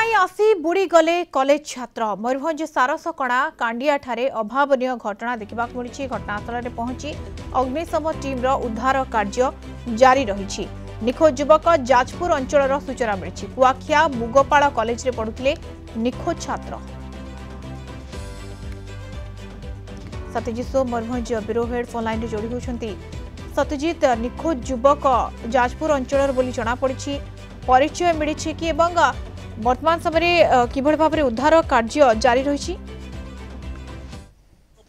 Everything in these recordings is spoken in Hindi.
पाई आसी बुड़ी गले कॉलेज छात्र मयूरभंज सारसकणा कांडिया ठारे अभावनीय घटना देखा मिली। घटनास्थल में पहुंची अग्निशम टीम उद्धार कार्य जारी रही। निखोज युवक जाजपुर अंचल सूचना मिली। कुआखिया मुगपाड़ कॉलेज में पढ़ुते निखोज छात्र सत्यजित सो Mayurbhanj bureau head phone line जोड़ी होती। सत्यजित, निखोज युवक जाजपुर अंचल बोली जनापड़ी, परिचय मिली कि वर्तमान समय किभଳି भाबरे उद्धार कार्य जारी रही।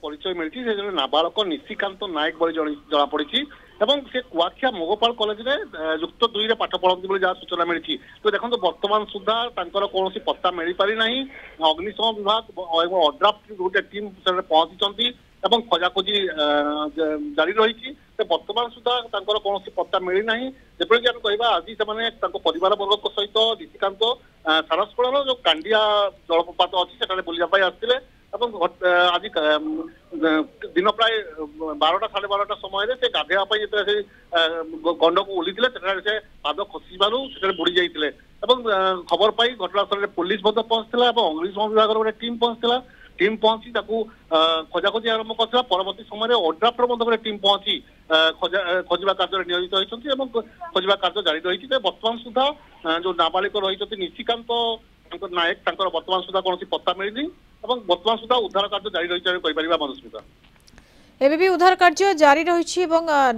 परिचय मिली नाबालक निशिकांत नायक बोली जनापड़ी से कुआखिया मोगपाल कॉलेज में युक्त 2 रे पाठ पढ़ती जहाँ सूचना मिली। तो देखो वर्तमान सुधा कौन पत्ता मिल पारि ना। अग्निशम विभाग अड्राफ्ट गोटे टीम पहुंची खोजाखोजी जारी रही। वर्तमान सुधा कौन पत्ता मिलना। जपरिक आम कह आज से परिवार वर्ग सहित निशिकांत सारसकणार जो कांडिया जलप्रपात अच्छी से बुलापी आसते आज दिन प्राय 12टा साढ़े 12टा समय से गाधेवाई जो गंड को ओह्ली से पाद खसबार बुड़ी जाते खबर पाई घटनास्थल में पुलिस पहुंचता अग्निशम विभाग गोटे टीम पहुंचता। टीम पहुंची खोजाखोजी आरंभ कर परवर्ती समय ओड्राफ्टर गोटे टीम पहुंची खोजा कार्य नियोजित होती खोजा कार्य जारी रही। वर्तमान सुधा जो नाबालिक रही निशिकांत नायक वर्तमान सुधा कौन पत्ता मिलनी वर्तमान सुधा उद्धार कार्य जारी रही मधुस्मिता। एबे भी उद्धार कार्य जारी रही।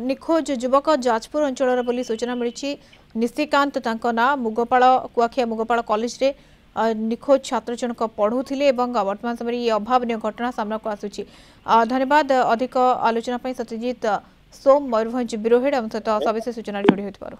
निखोज युवक जाजपुर अंचल बोली सूचना मिली। निशिकांत ना मुगपाड़ कुआखिया मुगपाड़ कॉलेज रे निखोज छात्र जनक पढ़ुले वर्तमान समय ये अभावनीय घटना सामना को आसुची। धन्यवाद अधिक आलोचना सत्यजित सोम मयूरभंज ब्यूरो हेड सहित सविशेष सूचना जोड़ी होती।